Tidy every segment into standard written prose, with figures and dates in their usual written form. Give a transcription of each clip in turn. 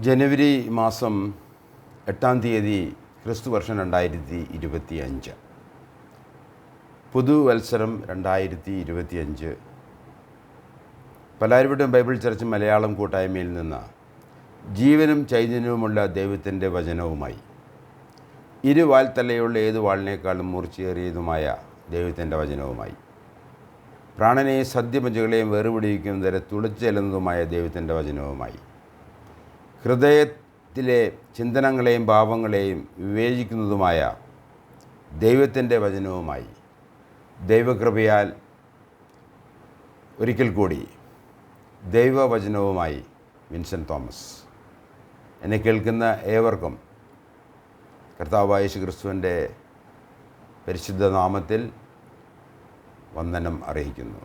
ജനുവരി മാസം 8-ാം തീയതി ക്രിസ്തുവർഷം 2025 പുതുവത്സരം 2025 പലാരിവട്ടം ബൈബിൾ ചർച്ച് മലയാളം കൂട്ടായ്മയിൽ നിന്ന് ജീവനും ചൈതന്യവുമുള്ള ദൈവത്തിൻ്റെ വചനവുമായി ഇരുവാൽത്തലയുള്ള ഏത് വാളിനേക്കാളും മൂർച്ചയേറിയതുമായ ദൈവത്തിൻ്റെ വചനവുമായി പ്രാണനെയും സദ്യമജകളെയും വേർപിടിവിക്കും വരെ തുളച്ചെല്ലുന്നതുമായ ദൈവത്തിൻ്റെ വചനവുമായി ഹൃദയത്തിലെ ചിന്തനങ്ങളെയും ഭാവങ്ങളെയും വിവേചിക്കുന്നതുമായ ദൈവത്തിൻ്റെ വചനവുമായി ദൈവകൃപയാൽ ഒരിക്കൽ കൂടി ദൈവവചനവുമായി വിൻസെൻ്റ് തോമസ്. എന്നെ കേൾക്കുന്ന ഏവർക്കും കർത്താവായ യേശു ക്രിസ്തുവിൻ്റെ പരിശുദ്ധ നാമത്തിൽ വന്ദനം അറിയിക്കുന്നു.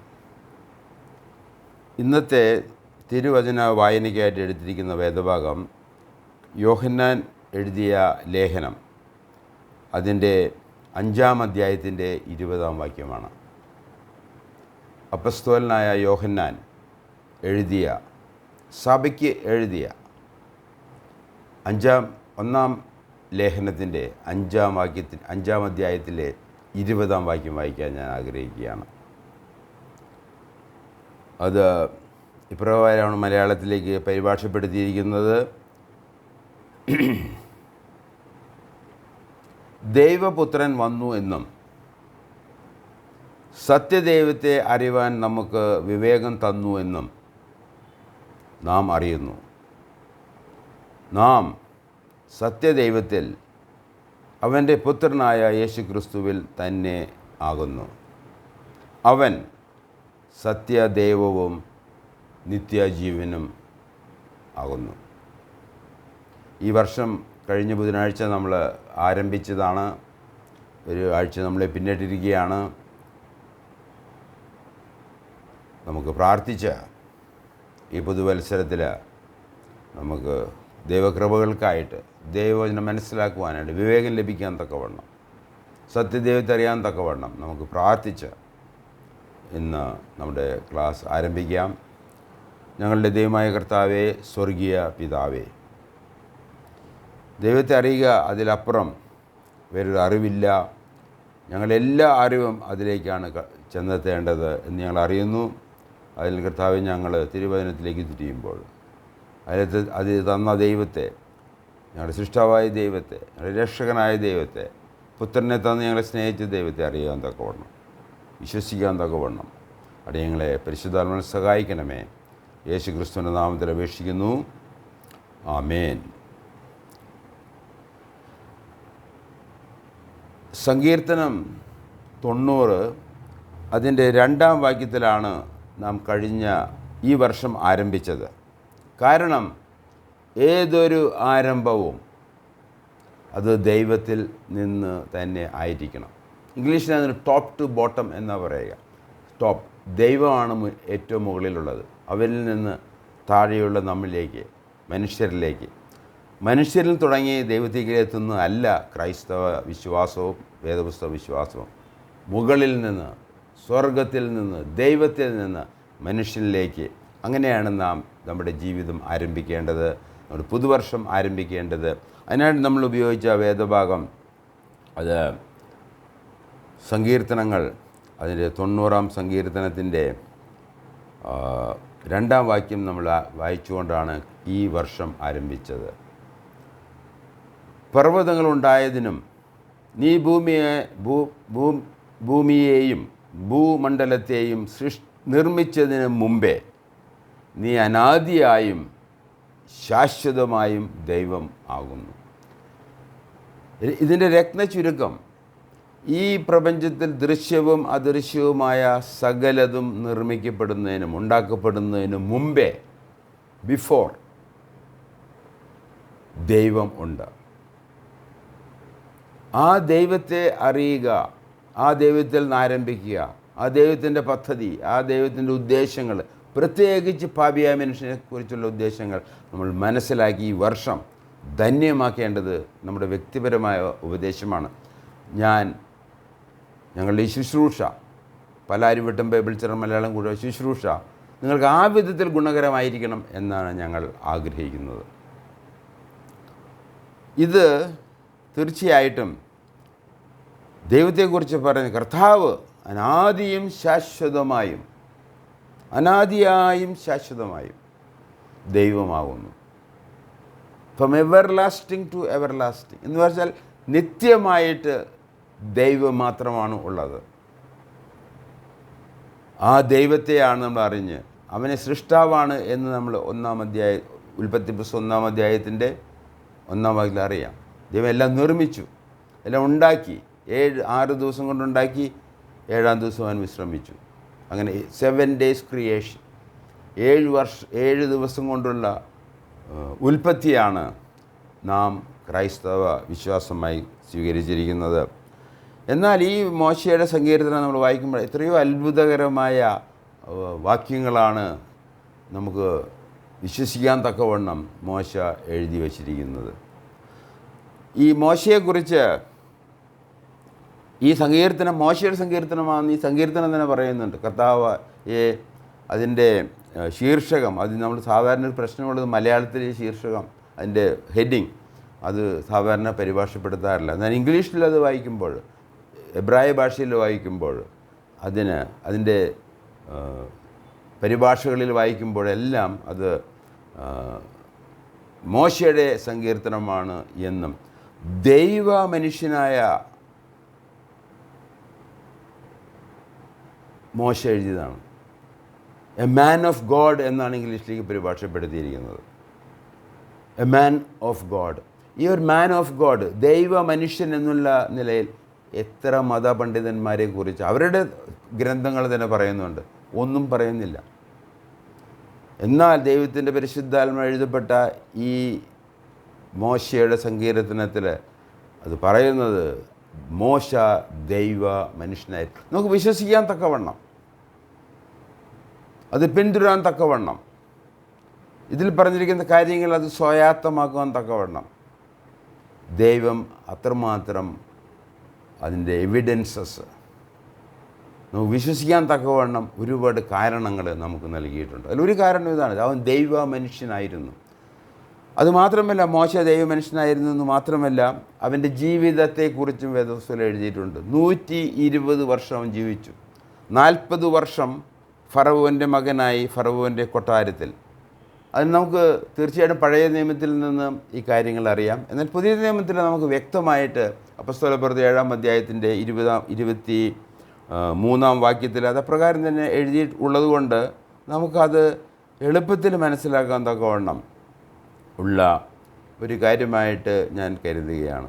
ഇന്നത്തെ തിരുവചന വായനയ്ക്കായിട്ട് എടുത്തിരിക്കുന്ന വേദഭാഗം യോഹന്നാൻ എഴുതിയ ലേഖനം അതിൻ്റെ 5-ാം അധ്യായത്തിൻ്റെ 20-ാം വാക്യമാണ്. അപ്പസ്തോലനായ യോഹന്നാൻ എഴുതിയ സഭയ്ക്ക് എഴുതിയ 1-ാം ലേഖനത്തിൻ്റെ 5-ാം അധ്യായത്തിലെ 20-ാം വാക്യം വായിക്കാൻ ഞാൻ ആഗ്രഹിക്കുകയാണ്. അത് ഇപ്രകാരമാണ് മലയാളത്തിലേക്ക് പരിഭാഷപ്പെടുത്തിയിരിക്കുന്നത്. ദൈവപുത്രൻ വന്നു എന്നും സത്യദൈവത്തെ അറിവാൻ നമുക്ക് വിവേകം തന്നു എന്നും നാം അറിയുന്നു. നാം സത്യദൈവത്തിൽ അവൻ്റെ പുത്രനായ യേശുക്രിസ്തുവിൽ തന്നെ ആകുന്നു. അവൻ സത്യദൈവവും നിത്യജീവനും ആകുന്നു. ഈ വർഷം കഴിഞ്ഞ ബുധനാഴ്ച നമ്മൾ ആരംഭിച്ചതാണ്. ഒരു ആഴ്ച നമ്മളെ പിന്നിട്ടിരിക്കുകയാണ്. നമുക്ക് പ്രാർത്ഥിച്ച് ഈ പുതുവത്സരത്തിൽ നമുക്ക് ദൈവകൃപകൾക്കായിട്ട് ദൈവവചനം മനസ്സിലാക്കുവാനായിട്ട് വിവേകം ലഭിക്കാൻ തക്കവണ്ണം സത്യദൈവത്തെ അറിയാൻ തക്കവണ്ണം നമുക്ക് പ്രാർത്ഥിച്ച് ഇന്ന് നമ്മുടെ ക്ലാസ് ആരംഭിക്കാം. ഞങ്ങളുടെ ദൈവമായ കർത്താവേ, സ്വർഗീയ പിതാവേ, ദൈവത്തെ അറിയുക, അതിലപ്പുറം വേറൊരു അറിവില്ല. ഞങ്ങളെല്ലാ അറിവും അതിലേക്കാണ് ചെന്നെത്തേണ്ടത് എന്ന് ഞങ്ങൾ അറിയുന്നു. അതിൽ കർത്താവെ, ഞങ്ങൾ തിരുവചനത്തിലേക്ക് തിരിയുമ്പോൾ അതിൽ തന്ന ദൈവത്തെ, ഞങ്ങളുടെ സൃഷ്ടാവായ ദൈവത്തെ, ഞങ്ങളുടെ രക്ഷകനായ ദൈവത്തെ, പുത്രനെ തന്ന് ഞങ്ങളെ സ്നേഹിച്ച ദൈവത്തെ അറിയാൻ തക്കവണ്ണം, വിശ്വസിക്കാൻ തക്കവണ്ണം അടിയങ്ങളെ പരിശുദ്ധാത്മാവിനെ സഹായിക്കണമേ. യേശു ക്രിസ്തുവിൻ്റെ നാമത്തിൽ അപേക്ഷിക്കുന്നു. ആമേൻ. സങ്കീർത്തനം 90 അതിൻ്റെ 2-ാം വാക്യത്തിലാണ് നാം കഴിഞ്ഞ ഈ വർഷം ആരംഭിച്ചത്. കാരണം ഏതൊരു ആരംഭവും അത് ദൈവത്തിൽ നിന്ന് തന്നെ ആയിരിക്കണം. ഇംഗ്ലീഷിൽ അതിന് ടോപ്പ് ടു ബോട്ടം എന്നാണ് പറയുക. ടോപ്പ് ദൈവമാണ് ഏറ്റവും മുകളിലുള്ളത്. അവരിൽ നിന്ന് താഴെയുള്ള നമ്മിലേക്ക്, മനുഷ്യരിലേക്ക്, മനുഷ്യരിൽ തുടങ്ങി ദൈവത്തിലേക്ക് എത്തുന്നതല്ല ക്രൈസ്തവ വിശ്വാസവും വേദപുസ്തക വിശ്വാസവും. മുകളിൽ നിന്ന്, സ്വർഗത്തിൽ നിന്ന്, ദൈവത്തിൽ നിന്ന് മനുഷ്യനിലേക്ക്, അങ്ങനെയാണ് നാം നമ്മുടെ ജീവിതം ആരംഭിക്കേണ്ടത്, നമ്മുടെ പുതുവർഷം ആരംഭിക്കേണ്ടത്. അതിനായിട്ട് നമ്മൾ ഉപയോഗിച്ച വേദഭാഗം അത് സങ്കീർത്തനങ്ങൾ, അതിൻ്റെ 90-ാം സങ്കീർത്തനത്തിൻ്റെ 2-ാം വാക്യം നമ്മൾ വായിച്ചുകൊണ്ടാണ് ഈ വർഷം ആരംഭിച്ചത്. പർവ്വതങ്ങളുണ്ടായതിനും നീ ഭൂമിയെയും ഭൂമണ്ഡലത്തെയും നിർമ്മിച്ചതിന് മുമ്പേ നീ അനാദിയായും ശാശ്വതമായും ദൈവം ആകുന്നു. ഇതിൻ്റെ രത്നചുരുക്കം, ഈ പ്രപഞ്ചത്തിൽ ദൃശ്യവും അദൃശ്യവുമായ സകലതും നിർമ്മിക്കപ്പെടുന്നതിനും ഉണ്ടാക്കപ്പെടുന്നതിനും മുമ്പേ, ബിഫോർ, ദൈവം ഉണ്ട്. ആ ദൈവത്തെ അറിയുക, ആ ദൈവത്തിൽ നിന്ന് ആരംഭിക്കുക, ആ ദൈവത്തിൻ്റെ പദ്ധതി, ആ ദൈവത്തിൻ്റെ ഉദ്ദേശങ്ങൾ, പ്രത്യേകിച്ച് പാപിയായ മനുഷ്യനെക്കുറിച്ചുള്ള ഉദ്ദേശങ്ങൾ നമ്മൾ മനസ്സിലാക്കി ഈ വർഷം ധന്യമാക്കേണ്ടത് നമ്മുടെ വ്യക്തിപരമായ ഉപദേശമാണ്. ഞങ്ങളുടെ ഈ ശുശ്രൂഷ, പലാരിവട്ടം ബൈബിൾ ചർച്ച് മലയാളം കൂടെ ശുശ്രൂഷ നിങ്ങൾക്ക് ആ വിധത്തിൽ ഗുണകരമായിരിക്കണം എന്നാണ് ഞങ്ങൾ ആഗ്രഹിക്കുന്നത്. ഇത് തീർച്ചയായിട്ടും ദൈവത്തെക്കുറിച്ച് പറയുന്ന കർത്താവ് അനാദിയായും ശാശ്വതമായും ദൈവമാകുന്നു. ഫ്രം എവർലാസ്റ്റിംഗ് ടു എവർലാസ്റ്റിംഗ് എന്ന് പറഞ്ഞാൽ നിത്യമായിട്ട് ദൈവം മാത്രമാണ് ഉള്ളത്. ആ ദൈവത്തെയാണ് നമ്മൾ അറിഞ്ഞ് അവനെ സൃഷ്ടാവാണ് എന്ന് നമ്മൾ ഉൽപ്പത്തി പുസ്തകം 1-ാം അധ്യായത്തിൻ്റെ 1-ാം വാക്യത്തിൽ അറിയാം. ദൈവം എല്ലാം നിർമ്മിച്ചു, എല്ലാം ഉണ്ടാക്കി, 6 ദിവസം കൊണ്ടുണ്ടാക്കി, 7-ാം ദിവസം അവൻ വിശ്രമിച്ചു. അങ്ങനെ 7 days ക്രിയേഷൻ, 7 ദിവസം കൊണ്ടുള്ള ഉൽപ്പത്തിയാണ് നാം ക്രൈസ്തവ വിശ്വാസമായി സ്വീകരിച്ചിരിക്കുന്നത്. എന്നാൽ ഈ മോശയുടെ സങ്കീർത്തനം നമ്മൾ വായിക്കുമ്പോൾ എത്രയോ അത്ഭുതകരമായ വാക്യങ്ങളാണ് നമുക്ക് വിശ്വസിക്കാൻ തക്കവണ്ണം മോശ എഴുതി വച്ചിരിക്കുന്നത്. ഈ മോശയെക്കുറിച്ച് ഈ സങ്കീർത്തനം മോശയുടെ സങ്കീർത്തനമാണെന്ന് ഈ സങ്കീർത്തനം തന്നെ പറയുന്നുണ്ട്. കർത്താവ് അതിൻ്റെ ശീർഷകം, അത് നമ്മൾ സാധാരണ ഒരു പ്രശ്നമുള്ളത് മലയാളത്തിലെ ശീർഷകം, അതിൻ്റെ ഹെഡിങ് അത് സാധാരണ പരിഭാഷപ്പെടുത്താറില്ല. എന്നാൽ ഇംഗ്ലീഷിൽ അത് വായിക്കുമ്പോൾ, എബ്രായ ഭാഷയിൽ വായിക്കുമ്പോൾ, അതിൻ്റെ പരിഭാഷകളിൽ വായിക്കുമ്പോഴെല്ലാം അത് മോശയുടെ സങ്കീർത്തനമാണ് എന്നും ദൈവ മനുഷ്യനായ മോശ എഴുതിയതാണ്. എ മാൻ ഓഫ് ഗോഡ് എന്നാണ് ഇംഗ്ലീഷിലേക്ക് പരിഭാഷപ്പെടുത്തിയിരിക്കുന്നത്. A man of God. ഈ ഒരു മാൻ ഓഫ് ഗോഡ്, ദൈവ മനുഷ്യൻ എന്നുള്ള നിലയിൽ എത്ര മതപണ്ഡിതന്മാരെ കുറിച്ച് അവരുടെ ഗ്രന്ഥങ്ങൾ തന്നെ പറയുന്നുണ്ട്, ഒന്നും പറയുന്നില്ല. എന്നാൽ ദൈവത്തിൻ്റെ പരിശുദ്ധാത്മ എഴുതപ്പെട്ട ഈ മോശയുടെ സങ്കീർത്തനത്തിൽ അത് പറയുന്നത് മോശ ദൈവ മനുഷ്യനായി നമുക്ക് വിശ്വസിക്കാൻ തക്കവണ്ണം, അത് പിന്തുടരാൻ തക്കവണ്ണം, ഇതിൽ പറഞ്ഞിരിക്കുന്ന കാര്യങ്ങൾ അത് സ്വായത്തമാക്കുവാൻ തക്കവണ്ണം ദൈവം അത്രമാത്രം അതിൻ്റെ എവിഡൻസസ് നമുക്ക് വിശ്വസിക്കാൻ തക്കവണ്ണം ഒരുപാട് കാരണങ്ങൾ നമുക്ക് നൽകിയിട്ടുണ്ട്. അതിലൊരു കാരണം ഇതാണ്, അവൻ ദൈവ മനുഷ്യനായിരുന്നു. അതുമാത്രമല്ല, മോശ ദൈവ മനുഷ്യനായിരുന്നു എന്ന് മാത്രമല്ല, അവൻ്റെ ജീവിതത്തെക്കുറിച്ചും വേദപുസ്തകത്തിൽ എഴുതിയിട്ടുണ്ട്. 120 വർഷം അവൻ ജീവിച്ചു. 40 വർഷം ഫറവോൻ്റെ മകനായി ഫറവോൻ്റെ കൊട്ടാരത്തിൽ. അതിന് നമുക്ക് തീർച്ചയായിട്ടും പഴയ നിയമത്തിൽ നിന്ന് ഈ കാര്യങ്ങൾ അറിയാം. എന്നാൽ പുതിയ നിയമത്തിൽ നമുക്ക് വ്യക്തമായിട്ട് അപ്പോസ്തലപ്രവൃത്തി 7-ാം അധ്യായത്തിൻ്റെ 23-ാം വാക്യത്തിൽ അതപ്രകാരം തന്നെ എഴുതിയിട്ടുള്ളത് കൊണ്ട് നമുക്കത് എളുപ്പത്തിൽ മനസ്സിലാക്കാൻ തക്കവണ്ണം ഉള്ള ഒരു കാര്യമായിട്ട് ഞാൻ കരുതുകയാണ്.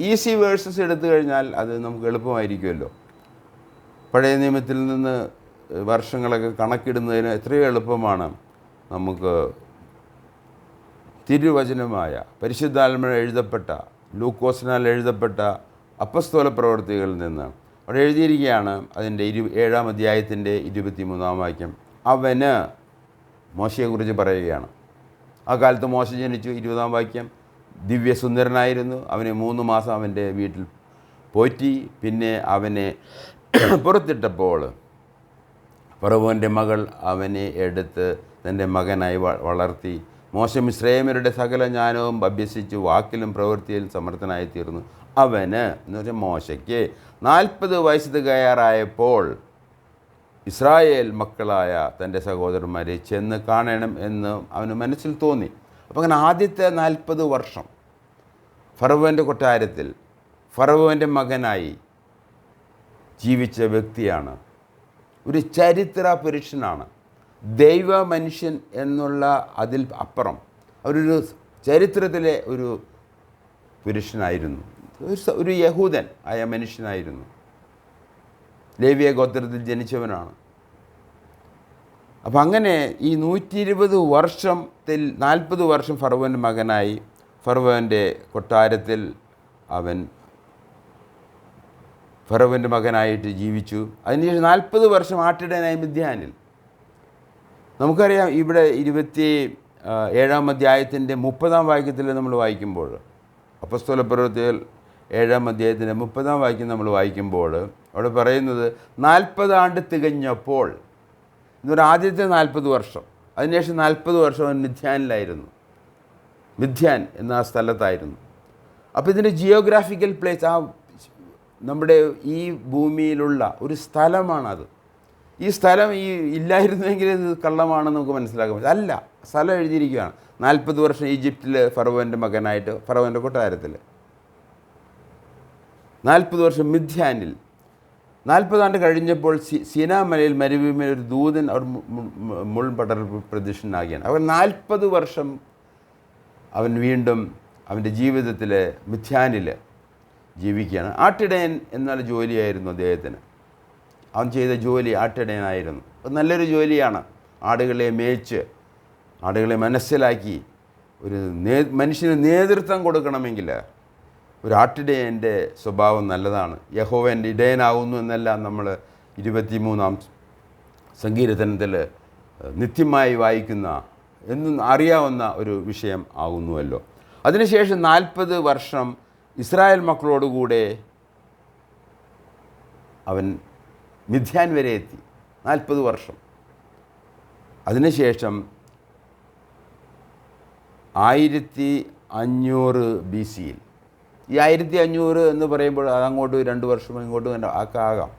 ഈസി വേഴ്സസ് എടുത്തു കഴിഞ്ഞാൽ അത് നമുക്ക് എളുപ്പമായിരിക്കുമല്ലോ. പഴയ നിയമത്തിൽ നിന്ന് വർഷങ്ങളൊക്കെ കണക്കിടുന്നതിന് എത്രയോ എളുപ്പമാണ് നമുക്ക് തിരുവചനമായ പരിശുദ്ധാത്മ എഴുതപ്പെട്ട ലൂക്കോസിനാൽ എഴുതപ്പെട്ട അപ്പസ്തോല പ്രവൃത്തികളിൽ നിന്ന്. അവിടെ എഴുതിയിരിക്കുകയാണ്, അതിൻ്റെ 7-ാം അധ്യായത്തിൻ്റെ 23-ാം വാക്യം, അവന് മോശയെക്കുറിച്ച് പറയുകയാണ്. ആ കാലത്ത് മോശ ജനിച്ചു. 20-ാം വാക്യം, ദിവ്യസുന്ദരനായിരുന്നു. അവനെ 3 മാസം അവൻ്റെ വീട്ടിൽ പോറ്റി. പിന്നെ അവനെ പുറത്തിട്ടപ്പോൾ ഫറവോൻ്റെ മകൾ അവനെ എടുത്ത് തൻ്റെ മകനായി വളർത്തി. മോശ മിസ്രയീമ്യരുടെ സകല ജ്ഞാനവും അഭ്യസിച്ചു വാക്കിലും പ്രവൃത്തിയിലും സമർത്ഥനായി തീർന്നു. അവന് എന്ന് വെച്ചാൽ മോശയ്ക്ക് 40 വയസ്സ് തികയാറായപ്പോൾ ഇസ്രായേൽ മക്കളായ തൻ്റെ സഹോദരന്മാരെ ചെന്ന് കാണണം എന്ന് അവന് മനസ്സിൽ തോന്നി. അപ്പോൾ അങ്ങനെ ആദ്യത്തെ 40 വർഷം ഫറവോൻ്റെ കൊട്ടാരത്തിൽ ഫറവോൻ്റെ മകനായി ജീവിച്ച വ്യക്തിയാണ്. ഒരു ചരിത്ര പുരുഷനാണ്. ദൈവ മനുഷ്യൻ എന്നുള്ള അതിൽ അപ്പുറം അവരൊരു ചരിത്രത്തിലെ ഒരു പുരുഷനായിരുന്നു. ഒരു യഹൂദൻ ആയ മനുഷ്യനായിരുന്നു. ലേവിയ ഗോത്രത്തിൽ ജനിച്ചവനാണ്. അപ്പം അങ്ങനെ ഈ 120 വർഷത്തിൽ 40 വർഷം ഫറവോൻ്റെ മകനായി ഫറവോൻ്റെ കൊട്ടാരത്തിൽ അവൻ ഫറവോൻ്റെ മകനായിട്ട് ജീവിച്ചു. അതിനുശേഷം 40 വർഷം ആട്ടിടനായി മിദ്യാനിൽ. നമുക്കറിയാം, ഇവിടെ 27-ാം അധ്യായത്തിൻ്റെ 30-ാം വാക്യത്തിൽ നമ്മൾ വായിക്കുമ്പോൾ, അപ്പോസ്തല പ്രവൃത്തികൾ 7-ാം അധ്യായത്തിൻ്റെ 30-ാം വാക്യം നമ്മൾ വായിക്കുമ്പോൾ അവിടെ പറയുന്നത് 40 ആണ്ട് തികഞ്ഞപ്പോൾ എന്നൊരു ആദ്യത്തെ 40 വർഷം, അതിനുശേഷം 40 വർഷം അവൻ മിദ്യാനിലായിരുന്നു. മിഥ്യാൻ എന്ന സ്ഥലത്തായിരുന്നു. അപ്പോൾ ഇതിൻ്റെ ജിയോഗ്രാഫിക്കൽ പ്ലേസ് നമ്മുടെ ഈ ഭൂമിയിലുള്ള ഒരു സ്ഥലമാണത്. ഈ സ്ഥലം ഇല്ലായിരുന്നെങ്കിൽ ഇത് കള്ളമാണെന്ന് നമുക്ക് മനസ്സിലാക്കാൻ പറ്റും. അല്ല, സ്ഥലം എഴുതിയിരിക്കുകയാണ്. 40 വർഷം ഈജിപ്തിൽ ഫറവോൻ്റെ മകനായിട്ട് ഫറവോൻ്റെ കൊട്ടാരത്തിൽ, 40 വർഷം മിഥ്യാനിൽ, 40 ആണ്ട് കഴിഞ്ഞപ്പോൾ സീനാമലയിൽ മരുഭൂമിയിൽ ഒരു ദൂതൻ അവർ മുൾപടർപ്പ് പ്രദക്ഷിണനാകിയാണ്. അവർ 40 വർഷം അവൻ വീണ്ടും അവൻ്റെ ജീവിതത്തിൽ മിഥ്യാനിൽ ജീവിക്കുകയാണ്. ആട്ടിടയൻ എന്നുള്ള ജോലിയായിരുന്നു അദ്ദേഹത്തിന്. അവൻ ചെയ്ത ജോലി ആട്ടിടയനായിരുന്നു. അത് നല്ലൊരു ജോലിയാണ്. ആടുകളെ മേയ്ച്ച് ആടുകളെ മനസ്സിലാക്കി ഒരു മനുഷ്യന് നേതൃത്വം കൊടുക്കണമെങ്കിൽ ഒരു ആട്ടിടയൻ്റെ സ്വഭാവം നല്ലതാണ്. യഹോവൻ്റെ ഇടയനാകുന്നു എന്നെല്ലാം നമ്മൾ 23-ാം സങ്കീർത്തനത്തിൽ നിത്യമായി വായിക്കുന്ന എന്നും അറിയാവുന്ന ഒരു വിഷയം ആകുന്നുവല്ലോ. അതിനുശേഷം 40 വർഷം ഇസ്രായേൽ മക്കളോടുകൂടെ അവൻ മിഥ്യാൻ വരെ എത്തി. 40 വർഷം. അതിനുശേഷം 1500 BC ഈ 1500 എന്ന് പറയുമ്പോൾ അതങ്ങോട്ട് 2 വർഷം ഇങ്ങോട്ടും ആകാം.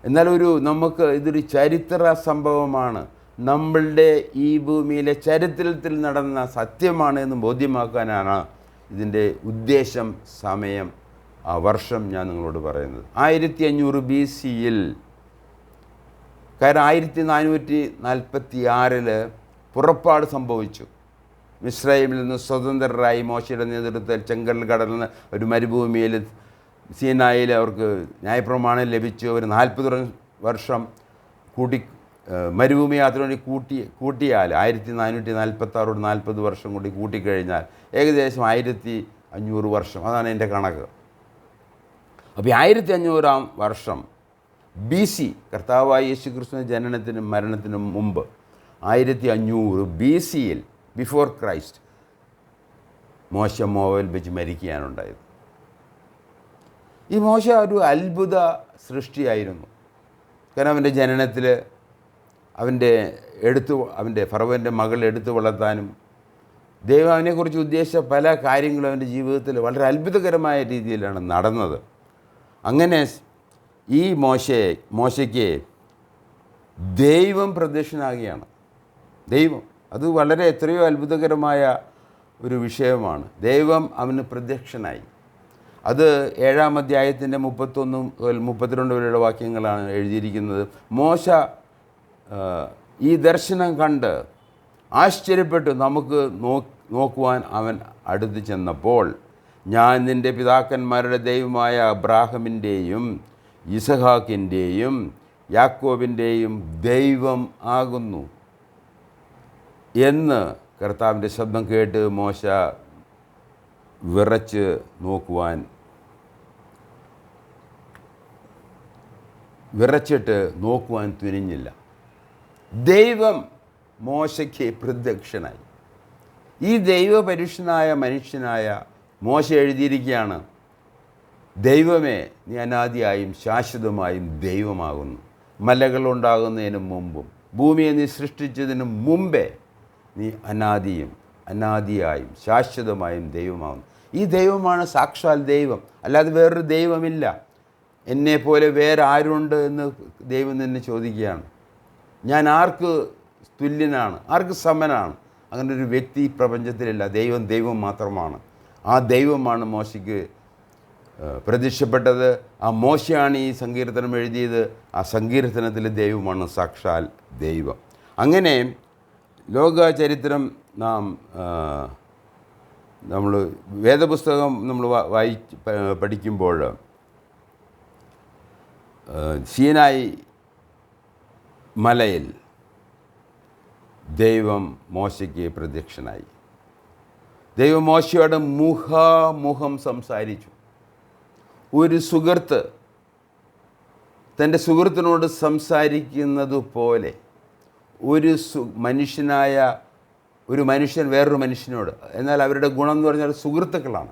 എന്നാൽ നമുക്ക് ഇതൊരു ചരിത്ര സംഭവമാണ്. നമ്മളുടെ ഈ ഭൂമിയിലെ ചരിത്രത്തിൽ നടന്ന സത്യമാണ് എന്ന് ബോധ്യമാക്കാനാണ് ഇതിൻ്റെ ഉദ്ദേശം, സമയം, ആ വർഷം ഞാൻ നിങ്ങളോട് പറയുന്നത്. 1500 BC. കാരണം 1446 പുറപ്പാട് സംഭവിച്ചു. മിസ്രൈമിൽ നിന്ന് സ്വതന്ത്രരായി മോശയുടെ നേതൃത്വത്തിൽ ചെങ്കടൽ കടലിൽ ഒരു മരുഭൂമിയിൽ സീനായിൽ അവർക്ക് ന്യായപ്രമാണം ലഭിച്ചു. ഒരു 40 വർഷം മരുഭൂമി യാത്ര വേണ്ടി കൂട്ടിയാൽ 1446 40 വർഷം കൂടി കൂട്ടിക്കഴിഞ്ഞാൽ ഏകദേശം 1500 വർഷം. അതാണ് എൻ്റെ കണക്ക്. അപ്പോൾ 1500-ാം വർഷം BC, കർത്താവായ യേശു ക്രിസ്തുവിൻ്റെ ജനനത്തിനും മരണത്തിനും മുമ്പ് 1500 BC ബിഫോർ ക്രൈസ്റ്റ് മോശ മോവയിൽ വെച്ച് മരിക്കുകയാണുണ്ടായത്. ഈ മോശ ഒരു അത്ഭുത സൃഷ്ടിയായിരുന്നു. കാരണം അവൻ്റെ ജനനത്തിൽ അവൻ്റെ ഫറവോൻ്റെ മകൾ എടുത്തു വളർത്താനും ദൈവം അവനെക്കുറിച്ച് ഉദ്ദേശിച്ച പല കാര്യങ്ങളും അവൻ്റെ ജീവിതത്തിൽ വളരെ അത്ഭുതകരമായ രീതിയിലാണ് നടന്നത്. അങ്ങനെ ഈ മോശയ്ക്ക് ദൈവം പ്രത്യക്ഷനാകുകയാണ്. ദൈവം, അത് വളരെ എത്രയോ അത്ഭുതകരമായ ഒരു വിഷയമാണ്. ദൈവം അവന് പ്രത്യക്ഷനായി. അത് 7-ാം അധ്യായത്തിൻ്റെ 31-32 വരെയുള്ള വാക്യങ്ങളാണ് എഴുതിയിരിക്കുന്നത്. മോശ ഈ ദർശനം കണ്ട് ആശ്ചര്യപ്പെട്ടു. നമുക്ക് നോക്കുവാൻ അവൻ അടുത്ത് ചെന്നപ്പോൾ, ഞാൻ നിൻ്റെ പിതാക്കന്മാരുടെ ദൈവമായ അബ്രാഹമിൻ്റെയും ഇസഹാക്കിൻ്റെയും യാക്കോബിൻ്റെയും ദൈവം ആകുന്നു എന്ന് കർത്താവിൻ്റെ ശബ്ദം കേട്ട് മോശ വിറച്ചിട്ട് നോക്കുവാൻ തുനിഞ്ഞില്ല. ദൈവം മോശയ്ക്ക് പ്രത്യക്ഷനായി. ഈ ദൈവപരിഷ്ഠനായ മനുഷ്യനായ മോശ എഴുതിയിരിക്കുകയാണ്, ദൈവമേ, നീ അനാദിയായും ശാശ്വതമായും ദൈവമാകുന്നു. മലകളുണ്ടാകുന്നതിന് മുമ്പും ഭൂമിയെ നീ സൃഷ്ടിച്ചതിന് മുമ്പേ നീ അനാദിയായും ശാശ്വതമായും ദൈവമാകുന്നു. ഈ ദൈവമാണ് സാക്ഷാൽ ദൈവം, അല്ലാതെ വേറൊരു ദൈവമില്ല. എന്നെപ്പോലെ വേറെ ആരുണ്ട് എന്ന് ദൈവം തന്നെ ചോദിക്കുകയാണ്. ഞാൻ ആർക്ക് തുല്യനാണ്, ആർക്ക് സമനാണ്? അങ്ങനെ ഒരു വ്യക്തി പ്രപഞ്ചത്തിലില്ല. ദൈവം മാത്രമാണ്. ആ ദൈവമാണ് മോശയ്ക്ക് പ്രത്യക്ഷപ്പെട്ടത്. ആ മോശയാണ് ഈ സങ്കീർത്തനം എഴുതിയത്. ആ സങ്കീർത്തനത്തിലെ ദൈവമാണ് സാക്ഷാൽ ദൈവം. അങ്ങനെ ലോക ചരിത്രം നമ്മൾ വേദപുസ്തകം നമ്മൾ പഠിക്കുമ്പോൾ സീനായി മലയിൽ ദൈവം മോശയ്ക്ക് പ്രത്യക്ഷനായി. ദൈവം മോശയോട് മുഖാമുഖം സംസാരിച്ചു. ഒരു സുഹൃത്ത് തൻ്റെ സുഹൃത്തിനോട് സംസാരിക്കുന്നത് പോലെ ഒരു മനുഷ്യൻ വേറൊരു മനുഷ്യനോട്, എന്നാൽ അവരുടെ ഗുണം എന്ന് പറഞ്ഞാൽ സുഹൃത്തുക്കളാണ്.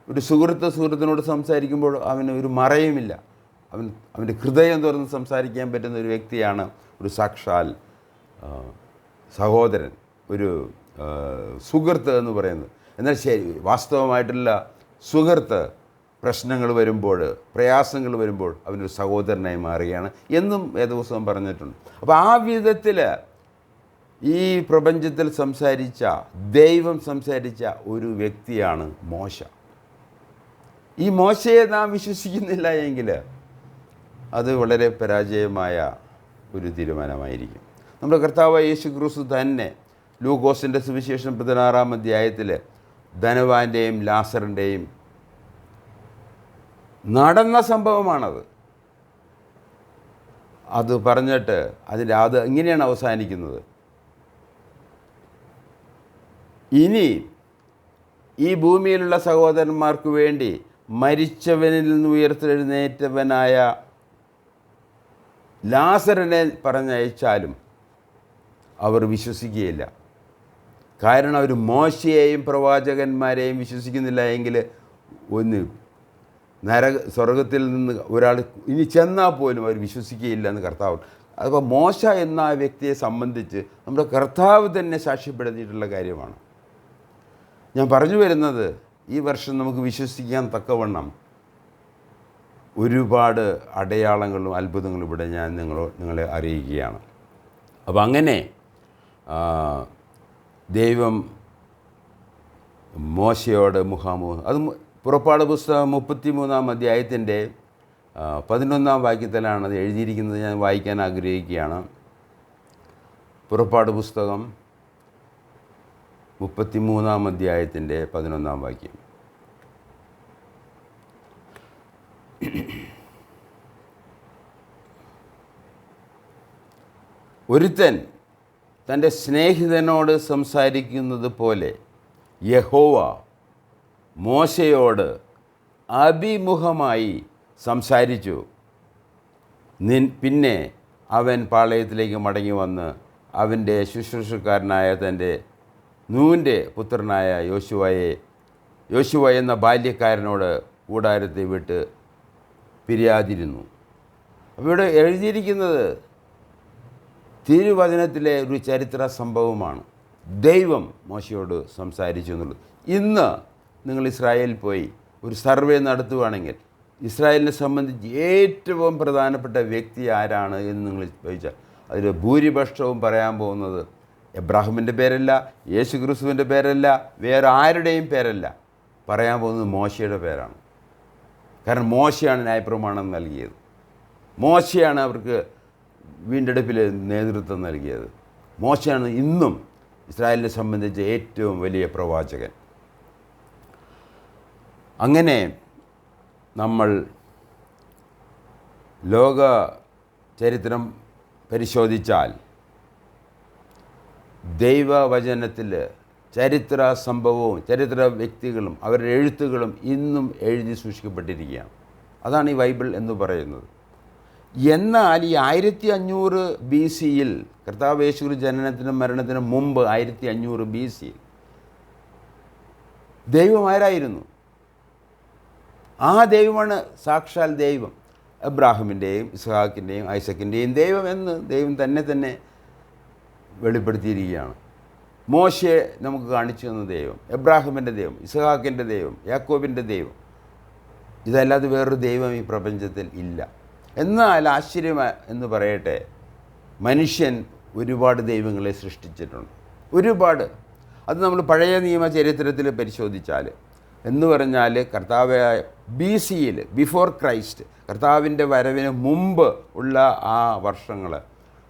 ഒരു സുഹൃത്തിനോട് സംസാരിക്കുമ്പോൾ അവന് ഒരു മറയുമില്ല. അവൻ്റെ ഹൃദയം തുറന്ന് സംസാരിക്കാൻ പറ്റുന്ന ഒരു വ്യക്തിയാണ് ഒരു സാക്ഷാൽ സഹോദരൻ, ഒരു സുഹൃത്ത് എന്ന് പറയുന്നത്. എന്നാൽ ശരി, വാസ്തവമായിട്ടുള്ള സുഹൃത്ത് പ്രശ്നങ്ങൾ വരുമ്പോൾ, പ്രയാസങ്ങൾ വരുമ്പോൾ അവനൊരു സഹോദരനായി മാറുകയാണ് എന്നും വേദപുസ്തകം പറഞ്ഞിട്ടുണ്ട്. അപ്പോൾ ആ വിധത്തിൽ ഈ പ്രപഞ്ചത്തിൽ ദൈവം സംസാരിച്ച ഒരു വ്യക്തിയാണ് മോശ. ഈ മോശയെ നാം വിശ്വസിക്കുന്നില്ല എങ്കിൽ അത് വളരെ പരാജയമായ ഒരു തീരുമാനമായിരിക്കും. നമ്മുടെ കർത്താവായ യേശു ക്രിസ്തു തന്നെ ലൂക്കോസിൻ്റെ സുവിശേഷം 16-ാം അധ്യായത്തിൽ ധനവാന്റെയും ലാസറിൻ്റെയും നടന്ന സംഭവമാണത്. അത് പറഞ്ഞിട്ട് അത് ഇങ്ങനെയാണ് അവസാനിക്കുന്നത്: ഇനി ഈ ഭൂമിയിലുള്ള സഹോദരന്മാർക്ക് വേണ്ടി മരിച്ചവനിൽ നിന്ന് ഉയർത്തെഴുന്നേറ്റവനായ ലാസറിനെ പറഞ്ഞയച്ചാലും അവർ വിശ്വസിക്കുകയില്ല. കാരണം അവർ മോശയെയും പ്രവാചകന്മാരെയും വിശ്വസിക്കുന്നില്ല എങ്കിൽ സ്വർഗത്തിൽ നിന്ന് ഒരാൾ ഇനി ചെന്നാൽ പോലും അവർ വിശ്വസിക്കുകയില്ല എന്ന് കർത്താവ്. അപ്പോൾ മോശ എന്ന ആ വ്യക്തിയെ സംബന്ധിച്ച് നമ്മുടെ കർത്താവ് തന്നെ സാക്ഷ്യപ്പെടുത്തിയിട്ടുള്ള കാര്യമാണ്. ഞാൻ പറഞ്ഞു വരുന്നത്, ഈ വർഷം നമുക്ക് വിശ്വസിക്കാൻ തക്കവണ്ണം ഒരുപാട് അടയാളങ്ങളും അത്ഭുതങ്ങളും ഇവിടെ ഞാൻ നിങ്ങളെ അറിയിക്കുകയാണ്. അപ്പോൾ അങ്ങനെ ദൈവം മോശയോട് മുഖാമുഖം, അത് പുറപ്പാട് പുസ്തകം 33-ാം അധ്യായത്തിൻ്റെ 11-ാം വാക്യത്തിലാണ് അത് എഴുതിയിരിക്കുന്നത്. ഞാൻ വായിക്കാൻ ആഗ്രഹിക്കുകയാണ്. പുറപ്പാട് പുസ്തകം 33-ാം അധ്യായത്തിൻ്റെ 11-ാം വാക്യം. ഒരുത്തൻ തൻ്റെ സ്നേഹിതനോട് സംസാരിക്കുന്നത് പോലെ യഹോവ മോശയോട് അഭിമുഖമായി സംസാരിച്ചു. പിന്നെ അവൻ പാളയത്തിലേക്ക് മടങ്ങി വന്ന് അവൻ്റെ ശുശ്രൂഷക്കാരനായ തൻ്റെ നൂൻ്റെ പുത്രനായ യോശുവ എന്ന ബാല്യക്കാരനോട് കൂടാരത്തെ വിട്ട് പിരിയാതിരുന്നു. അപ്പോൾ ഇവിടെ എഴുതിയിരിക്കുന്നത് തിരുവചനത്തിലെ ഒരു ചരിത്ര സംഭവമാണ്. ദൈവം മോശയോട് സംസാരിച്ചു എന്നുള്ളത്. ഇന്ന് നിങ്ങൾ ഇസ്രായേലിൽ പോയി ഒരു സർവേ നടത്തുകയാണെങ്കിൽ ഇസ്രായേലിനെ സംബന്ധിച്ച് ഏറ്റവും പ്രധാനപ്പെട്ട വ്യക്തി ആരാണ് എന്ന് നിങ്ങൾ ചോദിച്ചാൽ അതിൽ ഭൂരിപക്ഷവും പറയാൻ പോകുന്നത് എബ്രാഹിമിൻ്റെ പേരല്ല, യേശു ക്രിസ്തുവിൻ്റെ പേരല്ല, വേറെ ആരുടെയും പേരല്ല, പറയാൻ പോകുന്നത് മോശയുടെ പേരാണ്. കാരണം മോശയാണ് ന്യായപ്രമാണം നൽകിയത്. മോശയാണ് അവർക്ക് വീണ്ടെടുപ്പിൽ നേതൃത്വം നൽകിയത്. മോശയാണ് ഇന്നും ഇസ്രായേലിനെ സംബന്ധിച്ച് ഏറ്റവും വലിയ പ്രവാചകൻ. അങ്ങനെ നമ്മൾ ലോക ചരിത്രം പരിശോധിച്ചാൽ ദൈവവചനത്തിൽ ചരിത്ര സംഭവവും ചരിത്ര വ്യക്തികളും അവരുടെ എഴുത്തുകളും ഇന്നും എഴുതി സൂക്ഷിക്കപ്പെട്ടിരിക്കുകയാണ്. അതാണ് ഈ ബൈബിൾ എന്ന് പറയുന്നത്. എന്നാൽ ഈ 1500 BC-യിൽ കർത്താവ് യേശു ജനനത്തിനും മരണത്തിനും മുമ്പ് 1500 BC-യിൽ ദൈവം ആരായിരുന്നു? ആ ദൈവമാണ് സാക്ഷാൽ ദൈവം. എബ്രാഹിമിൻ്റെയും ഇസ്ഹാക്കിൻ്റെയും ഐസക്കിൻ്റെയും ദൈവം എന്ന് ദൈവം തന്നെ വെളിപ്പെടുത്തിയിരിക്കുകയാണ്. മോശയെ നമുക്ക് കാണിച്ചു തന്ന ദൈവം, എബ്രാഹിമിൻ്റെ ദൈവം, ഇസ്ഹാക്കിൻ്റെ ദൈവം, യാക്കോബിൻ്റെ ദൈവം, ഇതല്ലാതെ വേറൊരു ദൈവം ഈ പ്രപഞ്ചത്തിൽ ഇല്ല. എന്നാൽ ആശ്ചര്യം എന്ന് പറയട്ടെ, മനുഷ്യൻ ഒരുപാട് ദൈവങ്ങളെ സൃഷ്ടിച്ചിട്ടുണ്ട്, ഒരുപാട്. അത് നമ്മൾ പഴയ നിയമ ചരിത്രത്തിൽ പരിശോധിച്ചാൽ എന്ന് പറഞ്ഞാൽ കർത്താവ് BC-യിൽ, ബിഫോർ ക്രൈസ്റ്റ്, കർത്താവിൻ്റെ വരവിന് മുമ്പ് ഉള്ള ആ വർഷങ്ങൾ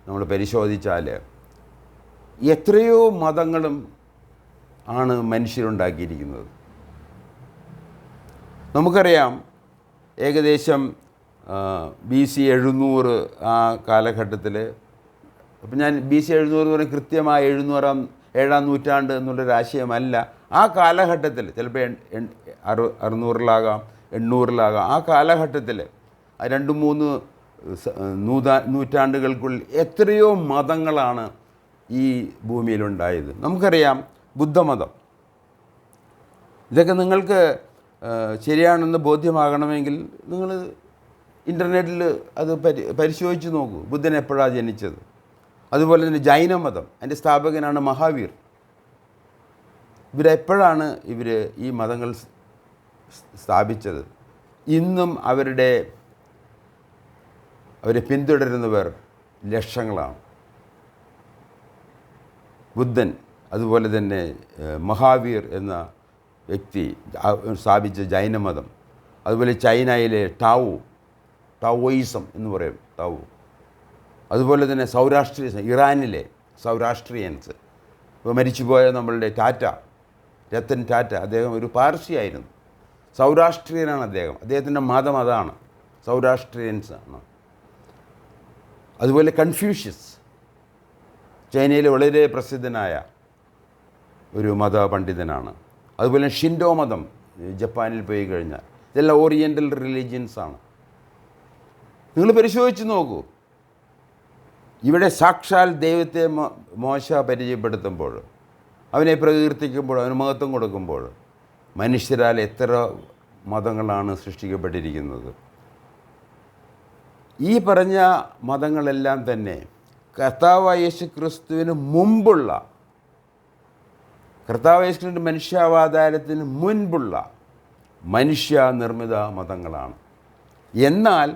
നമ്മൾ പരിശോധിച്ചാൽ എത്രയോ മതങ്ങളും ആണ് മനുഷ്യരുണ്ടാക്കിയിരിക്കുന്നത്. നമുക്കറിയാം ഏകദേശം BC 700 ആ കാലഘട്ടത്തിൽ. അപ്പം ഞാൻ BC 700 എന്ന് പറഞ്ഞാൽ കൃത്യമായ 700-7-ാം നൂറ്റാണ്ട് എന്നുള്ളൊരാശയമല്ല. ആ കാലഘട്ടത്തിൽ ചിലപ്പോൾ 600-ലാകാം 800-ലാകാം. ആ കാലഘട്ടത്തിൽ 2-3 നൂറ്റാണ്ടുകൾക്കുള്ളിൽ എത്രയോ മതങ്ങളാണ് ഈ ഭൂമിയിലുണ്ടായത്. നമുക്കറിയാം ബുദ്ധമതം. ഇതൊക്കെ നിങ്ങൾക്ക് ശരിയാണെന്ന് ബോധ്യമാകണമെങ്കിൽ നിങ്ങൾ ഇൻ്റർനെറ്റിൽ അത് പരിശോധിച്ച് നോക്കൂ, ബുദ്ധൻ എപ്പോഴാണ് ജനിച്ചത്. അതുപോലെ തന്നെ ജൈനമതം, അതിൻ്റെ സ്ഥാപകനാണ് മഹാവീർ. ഇവരെപ്പോഴാണ് ഈ മതങ്ങൾ സ്ഥാപിച്ചത്? ഇന്നും അവരെ പിന്തുടരുന്നവർ ലക്ഷങ്ങളാണ്. ബുദ്ധൻ, അതുപോലെ തന്നെ മഹാവീർ എന്ന വ്യക്തി സ്ഥാപിച്ച ജൈനമതം, അതുപോലെ ചൈനയിലെ ടാവോയിസം എന്ന് പറയും, അതുപോലെ തന്നെ ഇറാനിലെ സൗരാഷ്ട്രിയൻസ്, ഇപ്പോൾ മരിച്ചുപോയ നമ്മളുടെ രത്തൻ ടാറ്റ, അദ്ദേഹം ഒരു പാർസിയായിരുന്നു, സൗരാഷ്ട്രിയനാണ് അദ്ദേഹത്തിൻ്റെ മതം അതാണ്, സൗരാഷ്ട്രിയൻസ് ആണ്. അതുപോലെ കൺഫ്യൂഷ്യസ്, ചൈനയിലെ വളരെ പ്രസിദ്ധനായ ഒരു മതപണ്ഡിതനാണ്. അതുപോലെ ഷിൻഡോ മതം ജപ്പാനിൽ പോയി കഴിഞ്ഞാൽ, ഇതെല്ലാം ഓറിയൻ്റൽ റിലീജിയൻസാണ്. നിങ്ങൾ പരിശോധിച്ച് നോക്കൂ, ഇവിടെ സാക്ഷാൽ ദൈവത്തെ മോശ പരിചയപ്പെടുത്തുമ്പോൾ, അവനെ പ്രകീർത്തിക്കുമ്പോൾ, അവന് മഹത്വം കൊടുക്കുമ്പോൾ, മനുഷ്യരാൽ എത്ര മതങ്ങളാണ് സൃഷ്ടിക്കപ്പെട്ടിരിക്കുന്നത്. ഈ പറഞ്ഞ മതങ്ങളെല്ലാം തന്നെ കർത്താവായ യേശു ക്രിസ്തുവിന് മുമ്പുള്ള, കർത്താവായ യേശു ക്രിസ്തുവിൻ്റെ മനുഷ്യാവതാരത്തിന് മുൻപുള്ള മനുഷ്യനിർമ്മിത മതങ്ങളാണ്. എന്നാൽ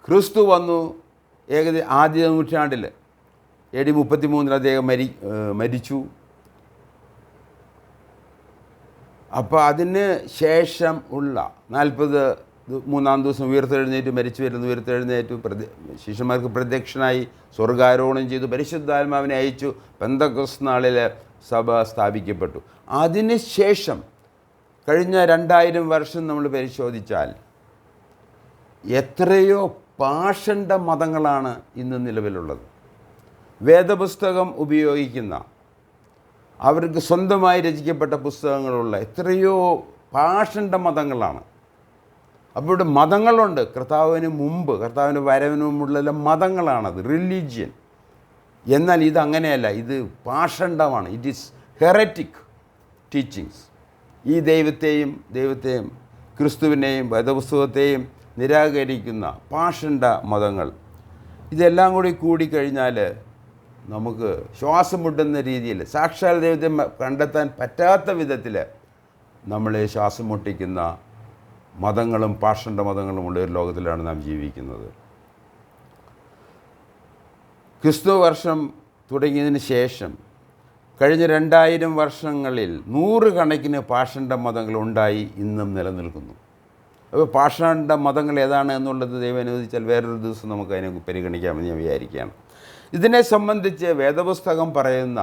ക്രിസ്തു വന്നു ആദ്യ നൂറ്റാണ്ടിൽ AD 33 അദ്ദേഹം മരിച്ചു. അപ്പോൾ അതിന് ശേഷം ഉള്ള 43-ാം ദിവസം ഉയർത്തെഴുന്നേറ്റു ശിഷ്യന്മാർക്ക് പ്രത്യക്ഷനായി, സ്വർഗ്ഗാരോഹണം ചെയ്തു, പരിശുദ്ധാത്മാവിനെ അയച്ചു, പെന്തക്കോസ്ത് നാളിൽ സഭ സ്ഥാപിക്കപ്പെട്ടു. അതിന് ശേഷം കഴിഞ്ഞ 2000 വർഷം നമ്മൾ പരിശോധിച്ചാൽ എത്രയോ പാഷണ്ഡ മതങ്ങളാണ് ഇന്ന് നിലവിലുള്ളത്. വേദപുസ്തകം ഉപയോഗിക്കുന്ന, അവർക്ക് സ്വന്തമായി രചിക്കപ്പെട്ട പുസ്തകങ്ങളുള്ള എത്രയോ പാഷണ്ഡ മതങ്ങളാണ്. അപ്പോൾ ഇവിടെ മതങ്ങളുണ്ട്. കർത്താവിന് മുമ്പ്, കർത്താവിൻ്റെ വരവിന് മുമ്പുള്ള മതങ്ങളാണത്, റിലീജിയൻ. എന്നാൽ ഇതങ്ങനെയല്ല, ഇത് പാഷണ്ഡമാണ്. It is heretic teachings. ഈ ദൈവത്തെയും ക്രിസ്തുവിനെയും വേദപുസ്തകത്തെയും നിരാകരിക്കുന്ന പാഷണ്ഡ മതങ്ങൾ, ഇതെല്ലാം കൂടിക്കഴിഞ്ഞാൽ നമുക്ക് ശ്വാസം മുട്ടുന്ന രീതിയിൽ, സാക്ഷാൽ ദൈവത്തെ കണ്ടെത്താൻ പറ്റാത്ത വിധത്തിൽ നമ്മളെ ശ്വാസം മുട്ടിക്കുന്ന മതങ്ങളും പാഷണ്ഡ മതങ്ങളും ഉള്ള ഒരു ലോകത്തിലാണ് നാം ജീവിക്കുന്നത്. ക്രിസ്തു വർഷം തുടങ്ങിയതിന് ശേഷം കഴിഞ്ഞ 2000 വർഷങ്ങളിൽ 100 കണക്കിന് പാഷണ്ഡ മതങ്ങൾ ഉണ്ടായി, ഇന്നും നിലനിൽക്കുന്നു. അപ്പോൾ പാഷണ്ഡ മതങ്ങൾ ഏതാണ് എന്നുള്ളത് ദൈവം അനുവദിച്ചാൽ വേറൊരു ദിവസം നമുക്ക് അതിനെ പരിഗണിക്കാമെന്ന് ഞാൻ വിചാരിക്കുകയാണ്. ഇതിനെ സംബന്ധിച്ച് വേദപുസ്തകം പറയുന്ന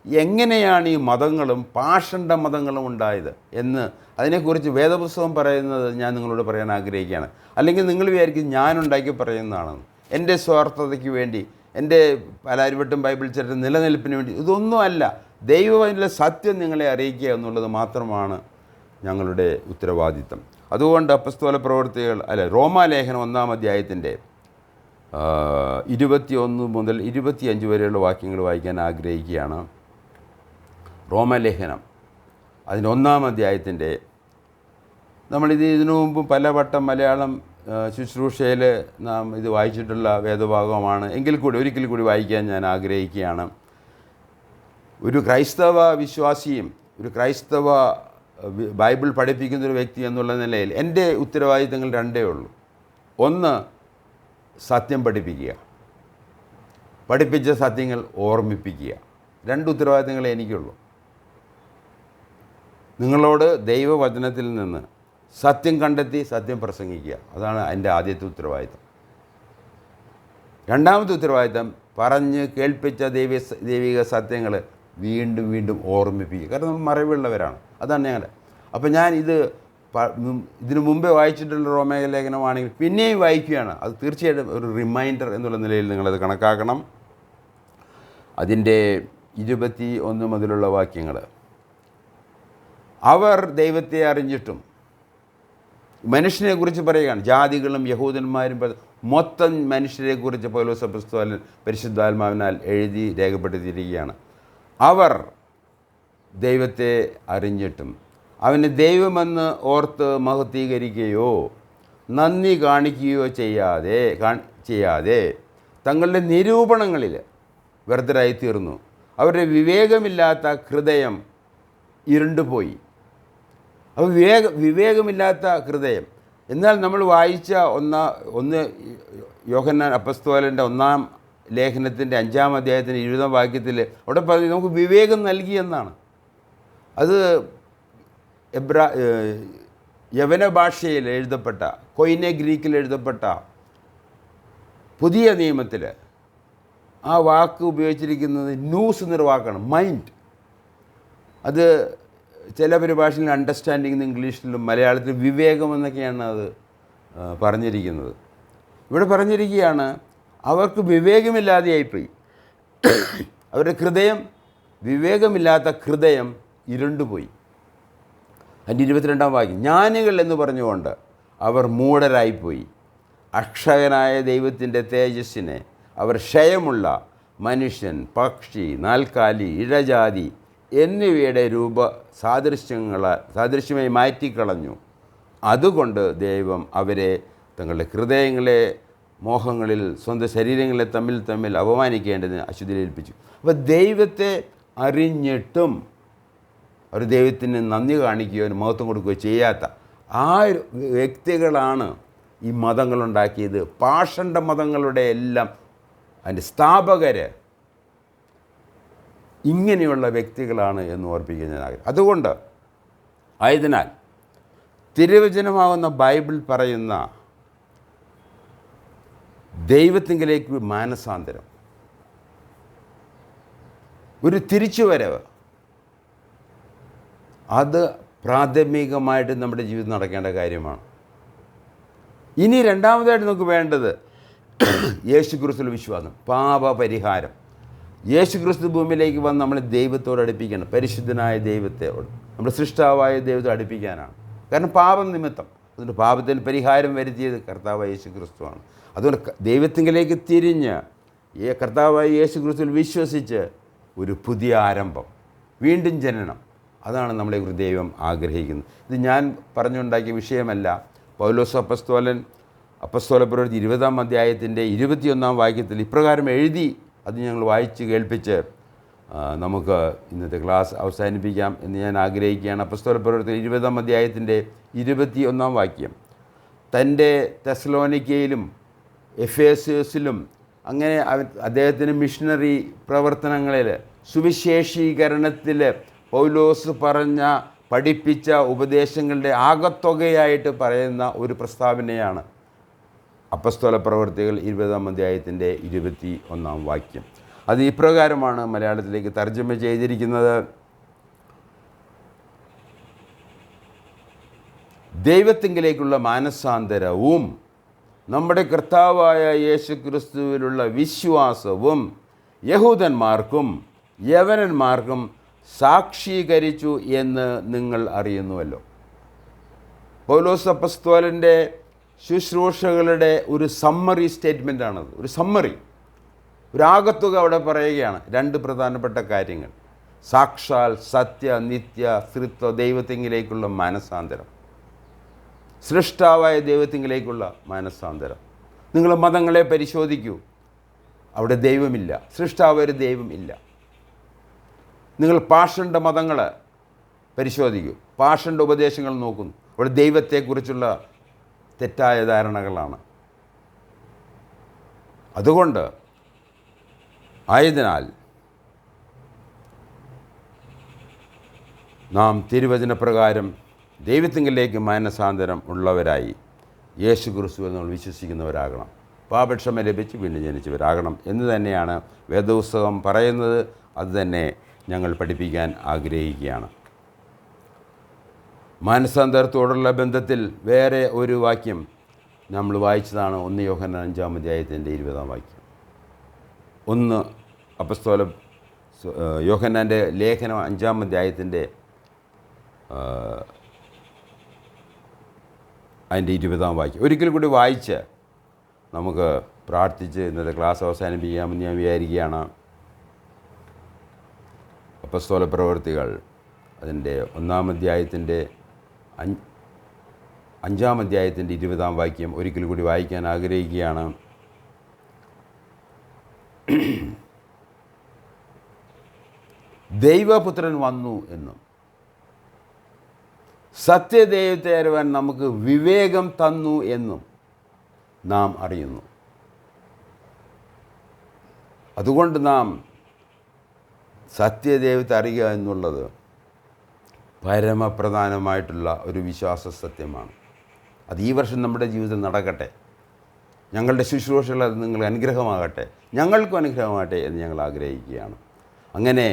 എങ്ങനെയാണ് ഈ മതങ്ങളും പാഷണ്ഡ മതങ്ങളും ഉണ്ടായത് എന്ന്, അതിനെക്കുറിച്ച് വേദപുസ്തകം പറയുന്നത് ഞാൻ നിങ്ങളോട് പറയാൻ ആഗ്രഹിക്കുകയാണ്. അല്ലെങ്കിൽ നിങ്ങൾ വിചാരിക്കും ഞാനുണ്ടാക്കി പറയുന്നതാണെന്ന്. എൻ്റെ സ്വാർത്ഥതയ്ക്ക് വേണ്ടി, എൻ്റെ പലാരിവട്ടം ബൈബിൾ ചരിത്രം നിലനിൽപ്പിന് വേണ്ടി, ഇതൊന്നുമല്ല. ദൈവത്തിൻ്റെ സത്യം നിങ്ങളെ അറിയിക്കുക എന്നുള്ളത് മാത്രമാണ് ഞങ്ങളുടെ ഉത്തരവാദിത്തം. അതുകൊണ്ട് അപ്പസ്തോല പ്രവൃത്തികൾ റോമാലേഖനം 1-ാം അധ്യായത്തിൻ്റെ 21 മുതൽ 25 വരെയുള്ള വാക്യങ്ങൾ വായിക്കാൻ ആഗ്രഹിക്കുകയാണ്. റോമാലേഖനം അതിൻ്റെ 1-ാം അധ്യായത്തിൻ്റെ, ഇതിനു മുമ്പ് പലവട്ടം മലയാളം ശുശ്രൂഷയിൽ നാം ഇത് വായിച്ചിട്ടുള്ള വേദഭാഗമാണ്. എങ്കിൽ കൂടി ഒരിക്കൽ കൂടി വായിക്കാൻ ഞാൻ ആഗ്രഹിക്കുകയാണ്. ഒരു ക്രൈസ്തവ വിശ്വാസിയും ഒരു ക്രൈസ്തവ ബൈബിൾ പഠിപ്പിക്കുന്നൊരു വ്യക്തി എന്നുള്ള നിലയിൽ എൻ്റെ ഉത്തരവാദിത്തങ്ങൾ രണ്ടേ ഉള്ളൂ. ഒന്ന്, സത്യം പഠിപ്പിക്കുക, പഠിപ്പിച്ച സത്യങ്ങൾ ഓർമ്മിപ്പിക്കുക. 2 ഉത്തരവാദിത്തങ്ങളെ എനിക്കുള്ളൂ. നിങ്ങളോട് ദൈവവചനത്തിൽ നിന്ന് സത്യം കണ്ടെത്തി സത്യം പ്രസംഗിക്കുക, അതാണ് എൻ്റെ ആദ്യത്തെ ഉത്തരവാദിത്തം. രണ്ടാമത്തെ ഉത്തരവാദിത്തം പറഞ്ഞ് കേൾപ്പിച്ച ദൈവിക സത്യങ്ങൾ വീണ്ടും വീണ്ടും ഓർമ്മിപ്പിക്കുക. കാരണം നമ്മൾ മറവിയുള്ളവരാണ്, അതാണ് ഞങ്ങളുടെ. അപ്പോൾ ഞാൻ ഇതിനു മുമ്പേ വായിച്ചിട്ടുള്ള റോമാലേഖനമാണെങ്കിൽ പിന്നെയും വായിക്കുകയാണ്. അത് തീർച്ചയായിട്ടും ഒരു റിമൈൻഡർ എന്നുള്ള നിലയിൽ നിങ്ങളത് കണക്കാക്കണം. അതിൻ്റെ 21 മുതലുള്ള വാക്യങ്ങൾ, അവർ ദൈവത്തെ അറിഞ്ഞിട്ടും, മനുഷ്യനെക്കുറിച്ച് പറയുകയാണ്, ജാതികളും യഹൂദന്മാരും മൊത്തം മനുഷ്യരെക്കുറിച്ച് പൗലോസ് അപ്പോസ്തലൻ പരിശുദ്ധാത്മാവിനാൽ എഴുതി രേഖപ്പെടുത്തിയിരിക്കുകയാണ്. അവർ ദൈവത്തെ അറിഞ്ഞിട്ടും അവനെ ദൈവമെന്ന് ഓർത്ത് മഹത്വീകരിക്കുകയോ നന്ദി കാണിക്കുകയോ ചെയ്യാതെ തങ്ങളുടെ നിരൂപണങ്ങളിൽ വ്യർത്ഥരായിത്തീർന്നു. അവരുടെ വിവേകമില്ലാത്ത ഹൃദയം ഇരുണ്ടുപോയി. അപ്പോൾ വിവേകമില്ലാത്ത ഹൃദയം. എന്നാൽ നമ്മൾ വായിച്ച ഒന്ന് യോഹന്നാൻ അപ്പസ്തോലൻ്റെ 1-ാം ലേഖനത്തിൻ്റെ 5-ാം അധ്യായത്തിൻ്റെ 20-ാം വാക്യത്തിൽ അവിടെ പറഞ്ഞു നമുക്ക് വിവേകം നൽകിയെന്നാണ്. അത് യവന ഭാഷയിൽ എഴുതപ്പെട്ട, കൊയിനെ ഗ്രീക്കിൽ എഴുതപ്പെട്ട പുതിയ നിയമത്തിൽ ആ വാക്ക് ഉപയോഗിച്ചിരിക്കുന്നത് ന്യൂസ് എന്നൊരു വാക്കാണ്, മൈൻഡ്. അത് ചില പരിഭാഷയിൽ അണ്ടർസ്റ്റാൻഡിങ് എന്ന് ഇംഗ്ലീഷിലും മലയാളത്തിലും വിവേകം എന്നൊക്കെയാണ് അത് പറഞ്ഞിരിക്കുന്നത്. ഇവിടെ പറഞ്ഞിരിക്കുകയാണ് അവർക്ക് വിവേകമില്ലാതെയായിപ്പോയി. അവരുടെ ഹൃദയം, വിവേകമില്ലാത്ത ഹൃദയം ഇരുണ്ടുപോയി. അതിൻ്റെ 22-ാം വാക്യം, ജ്ഞാനികൾ എന്ന് പറഞ്ഞുകൊണ്ട് അവർ മൂഢരായിപ്പോയി. അക്ഷയനായ ദൈവത്തിൻ്റെ തേജസ്സിനെ അവർ ക്ഷയമുള്ള മനുഷ്യൻ, പക്ഷി, നാൽക്കാലി, ഇഴജാതി എന്നിവയുടെ സാദൃശ്യമായി മാറ്റിക്കളഞ്ഞു. അതുകൊണ്ട് ദൈവം അവരെ തങ്ങളുടെ ഹൃദയങ്ങളെ മോഹങ്ങളിൽ സ്വന്തം ശരീരങ്ങളെ തമ്മിൽ അപമാനിക്കേണ്ടതിന് അശുദ്ധിയിലേൽപ്പിച്ചു. അപ്പോൾ ദൈവത്തെ അറിഞ്ഞിട്ടും അവർ ദൈവത്തിന് നന്ദി കാണിക്കുകയോ മഹത്വം കൊടുക്കുകയോ ചെയ്യാത്ത ആ വ്യക്തികളാണ് ഈ മതങ്ങളുണ്ടാക്കിയത്. പാഷണ്ഡ മതങ്ങളുടെ എല്ലാം അതിൻ്റെ സ്ഥാപകർ ഇങ്ങനെയുള്ള വ്യക്തികളാണ് എന്ന് ഓർപ്പിക്കാൻ ഞാൻ ആഗ്രഹം. അതുകൊണ്ട് ആയതിനാൽ തിരുവചനമാകുന്ന ബൈബിൾ പറയുന്ന ദൈവത്തിങ്കിലേക്ക് മാനസാന്തരം, ഒരു തിരിച്ചുവരവ്, അത് പ്രാഥമികമായിട്ട് നമ്മുടെ ജീവിതം നടക്കേണ്ട കാര്യമാണ്. ഇനി രണ്ടാമതായിട്ട് നമുക്ക് വേണ്ടത് യേശു ക്രിസ്തുവിൽ വിശ്വാസം, പാപപരിഹാരം. യേശു ക്രിസ്തു ഭൂമിയിലേക്ക് വന്ന് നമ്മൾ ദൈവത്തോട് അടുപ്പിക്കണം, പരിശുദ്ധനായ ദൈവത്തോട്, നമ്മുടെ സൃഷ്ടാവായ ദൈവത്തെ അടുപ്പിക്കാനാണ്. കാരണം പാപം നിമിത്തം, അതുകൊണ്ട് പാപത്തിന് പരിഹാരം വരുത്തിയത് കർത്താവായ യേശു ക്രിസ്തുവാണ്. അതുകൊണ്ട് ദൈവത്തിങ്കിലേക്ക് തിരിഞ്ഞ് കർത്താവായ യേശു ക്രിസ്തുവിൽ വിശ്വസിച്ച് ഒരു പുതിയ ആരംഭം, വീണ്ടും ജനനം, അതാണ് നമ്മളെ ദൈവം ആഗ്രഹിക്കുന്നത്. ഇത് ഞാൻ പറഞ്ഞുണ്ടാക്കിയ വിഷയമല്ല. പൗലോസ് അപ്പസ്തോല പ്രവൃത്തി 20-ാം അധ്യായത്തിൻ്റെ 21-ാം വാക്യത്തിൽ ഇപ്രകാരം എഴുതി. അത് ഞങ്ങൾ വായിച്ച് കേൾപ്പിച്ച് നമുക്ക് ഇന്നത്തെ ക്ലാസ് അവസാനിപ്പിക്കാം എന്ന് ഞാൻ ആഗ്രഹിക്കുകയാണ്. അപ്പസ്തോല പ്രവൃത്തി 20-ാം അധ്യായത്തിൻ്റെ 21-ാം വാക്യം, തൻ്റെ തെസ്സലോനിക്കയിലും എഫേസസിലും അങ്ങനെ അദ്ദേഹത്തിൻ്റെ മിഷണറി പ്രവർത്തനങ്ങളിൽ സുവിശേഷീകരണത്തിൽ പൗലോസ് പഠിപ്പിച്ച ഉപദേശങ്ങളുടെ ആകത്തുകയായിട്ട് പറയുന്ന ഒരു പ്രസ്താവനയാണ് അപ്പസ്തോല പ്രവൃത്തികൾ 20-ാം അധ്യായത്തിൻ്റെ 21-ാം വാക്യം. അത് ഇപ്രകാരമാണ് മലയാളത്തിലേക്ക് തർജ്ജമ ചെയ്തിരിക്കുന്നത്. ദൈവത്തിങ്കിലേക്കുള്ള മാനസാന്തരവും നമ്മുടെ കർത്താവായ യേശു ക്രിസ്തുവിലുള്ള വിശ്വാസവും യഹൂദന്മാർക്കും യവനന്മാർക്കും സാക്ഷീകരിച്ചു എന്ന് നിങ്ങൾ അറിയുന്നുവല്ലോ. പൗലോസ് അപ്പസ്തോലൻ്റെ ശുശ്രൂഷകളുടെ ഒരു സമ്മറി സ്റ്റേറ്റ്മെൻറ്റാണത്. ഒരു സമ്മറി, ഒരു ആകത്തുക അവിടെ പറയുകയാണ്. രണ്ട് പ്രധാനപ്പെട്ട കാര്യങ്ങൾ: സാക്ഷാൽ സത്യ നിത്യ സ്ത്രീത്വ ദൈവത്തിങ്കിലേക്കുള്ള മാനസാന്തരം, സൃഷ്ടാവായ ദൈവത്തിങ്കിലേക്കുള്ള മാനസാന്തരം. നിങ്ങൾ മതങ്ങളെ പരിശോധിക്കൂ, അവിടെ ദൈവമില്ല, സൃഷ്ടാവ് ഒരു ദൈവം ഇല്ല. നിങ്ങൾ പാഷണ്ഡ മതങ്ങൾ പരിശോധിക്കൂ, പാഷണ്ഡ ഉപദേശങ്ങൾ നോക്കുന്നു, അവിടെ ദൈവത്തെക്കുറിച്ചുള്ള തെറ്റായ ധാരണകളാണ്. അതുകൊണ്ട് ആയതിനാൽ നാം തിരുവചനപ്രകാരം ദൈവത്തിങ്കിലേക്ക് മാനസാന്തരം ഉള്ളവരായി യേശു ക്രിസ്തുവിൽ നമ്മൾ വിശ്വസിക്കുന്നവരാകണം, പാപക്ഷമ ലഭിച്ച് വീണ്ടും ജനിച്ചവരാകണം എന്ന് തന്നെയാണ് വേദപുസ്തകം പറയുന്നത്. അതുതന്നെ ഞങ്ങൾ പഠിപ്പിക്കാൻ ആഗ്രഹിക്കുകയാണ്. മാനസാന്തരത്തോടുള്ള ബന്ധത്തിൽ വേറെ ഒരു വാക്യം നമ്മൾ വായിച്ചതാണ് 1 യോഹന്നാൻ 5-ാം അധ്യായത്തിൻ്റെ 20-ാം വാക്യം. അപ്പസ്തോല യോഹന്നാൻ്റെ ലേഖനം 5-ാം അധ്യായത്തിൻ്റെ അതിൻ്റെ 20-ാം വാക്യം ഒരിക്കൽ കൂടി വായിച്ച് നമുക്ക് പ്രാർത്ഥിച്ച് ഇന്നത്തെ ക്ലാസ് അവസാനിപ്പിക്കാമെന്ന് ഞാൻ വിചാരിക്കുകയാണ്. അപ്പസ്തോല പ്രവൃത്തികൾ അതിൻ്റെ 1-ാം അധ്യായത്തിൻ്റെ 5-ാം അധ്യായത്തിൻ്റെ 20-ാം വാക്യം ഒരിക്കൽ കൂടി വായിക്കാൻ ആഗ്രഹിക്കുകയാണ്. ദൈവപുത്രൻ വന്നു എന്നും സത്യദൈവത്തെ അറിയുവാൻ നമുക്ക് വിവേകം തന്നു എന്നും നാം അറിയുന്നു. അതുകൊണ്ട് നാം സത്യദൈവത്തെ അറിയുക എന്നുള്ളത് പരമപ്രധാനമായിട്ടുള്ള ഒരു വിശ്വാസ സത്യമാണ്. അത് ഈ വർഷം നമ്മുടെ ജീവിതത്തിൽ നടക്കട്ടെ. ഞങ്ങളുടെ ശുശ്രൂഷകൾ അത് നിങ്ങൾ അനുഗ്രഹമാകട്ടെ, ഞങ്ങൾക്കും അനുഗ്രഹമാകട്ടെ എന്ന് ഞങ്ങൾ ആഗ്രഹിക്കുകയാണ്. അങ്ങനെ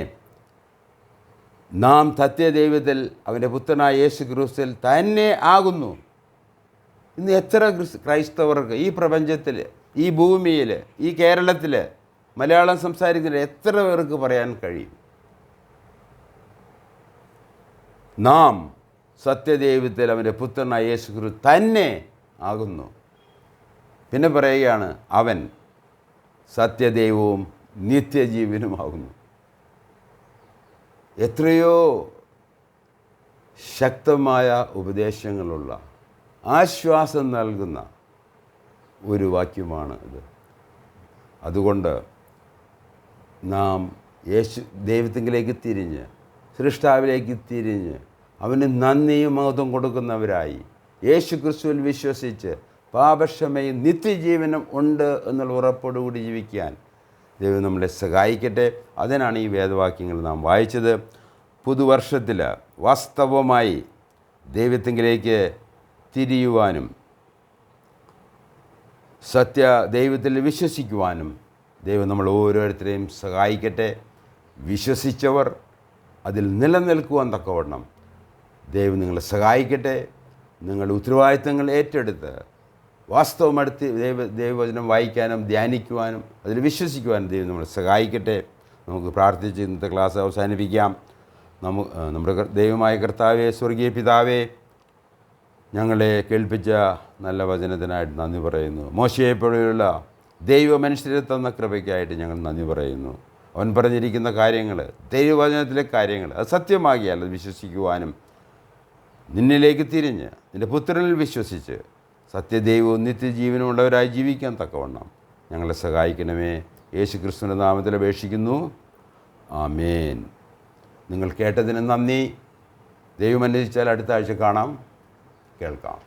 നാം സത്യദൈവത്തിൽ അവൻ്റെ പുത്രനായ യേശു ക്രിസ്തുവിൽ തന്നെ ആകുന്നു. ഇന്ന് എത്ര ക്രൈസ്തവർക്ക് ഈ പ്രപഞ്ചത്തിൽ, ഈ ഭൂമിയിൽ, ഈ കേരളത്തിൽ മലയാളം സംസാരിക്കുന്ന എത്ര പേർക്ക് പറയാൻ കഴിയും നാം സത്യദൈവത്തിൽ അവൻ്റെ പുത്രനായ യേശു ക്രിസ്തു തന്നെ ആകുന്നു? പിന്നെ പറയുകയാണ്, അവൻ സത്യദൈവവും നിത്യജീവനുമാകുന്നു. എത്രയോ ശക്തമായ ഉപദേശങ്ങളുള്ള, ആശ്വാസം നൽകുന്ന ഒരു വാക്യമാണ് ഇത്. അതുകൊണ്ട് നാം ദൈവത്തിലേക്ക് തിരിഞ്ഞ്, സൃഷ്ടാവിലേക്ക് തിരിഞ്ഞ് അവന് നന്ദിയും മഹത്വം കൊടുക്കുന്നവരായി യേശു ക്രിസ്തുവിൽ വിശ്വസിച്ച് പാപക്ഷമയും നിത്യജീവനും ഉണ്ട് എന്നുള്ള ഉറപ്പോടുകൂടി ജീവിക്കാൻ ദൈവം നമ്മളെ സഹായിക്കട്ടെ. അതിനാണ് ഈ വേദവാക്യങ്ങൾ നാം വായിച്ചത്. പുതുവർഷത്തിൽ വാസ്തവമായി ദൈവത്തിലേക്ക് തിരിയുവാനും ദൈവത്തിൽ വിശ്വസിക്കുവാനും ദൈവം നമ്മൾ ഓരോരുത്തരെയും സഹായിക്കട്ടെ. വിശ്വസിച്ചവർ അതിൽ നിലനിൽക്കുവാൻ തക്കവണ്ണം ദൈവം നിങ്ങളെ സഹായിക്കട്ടെ. നിങ്ങളുടെ ഉത്തരവാദിത്തങ്ങൾ ഏറ്റെടുത്ത് വാസ്തവമെടുത്ത് ദൈവവചനം വായിക്കാനും ധ്യാനിക്കുവാനും അതിൽ വിശ്വസിക്കുവാനും ദൈവം നമ്മളെ സഹായിക്കട്ടെ. നമുക്ക് പ്രാർത്ഥിച്ച് ഇന്നത്തെ ക്ലാസ് അവസാനിപ്പിക്കാം. നമ്മുടെ ദൈവമായ കർത്താവേ, സ്വർഗീയ പിതാവേ, ഞങ്ങളെ കേൾപ്പിച്ച നല്ല വചനത്തിനായിട്ട് നന്ദി പറയുന്നു. മോശയെപ്പോലെയുള്ള ദൈവ മനുഷ്യരെ തന്ന കൃപയ്ക്കായിട്ട് ഞങ്ങൾ നന്ദി പറയുന്നു. അവൻ പറഞ്ഞിരിക്കുന്ന കാര്യങ്ങൾ, ദൈവവചനത്തിലെ കാര്യങ്ങൾ അത് സത്യമാകിയാൽ അത് വിശ്വസിക്കുവാനും നിന്നിലേക്ക് തിരിഞ്ഞ് നിൻ്റെ പുത്രനിൽ വിശ്വസിച്ച് സത്യദൈവവും നിത്യജീവനുമുള്ളവരായി ജീവിക്കാൻ തക്കവണ്ണം ഞങ്ങളെ സഹായിക്കണമേ. യേശു ക്രിസ്തുവിൻ്റെ നാമത്തിൽ അപേക്ഷിക്കുന്നു. ആമേൻ. നിങ്ങൾ കേട്ടതിന് നന്ദി. ദൈവം അനുവദിച്ചാൽ അടുത്ത ആഴ്ച കാണാം, കേൾക്കാം.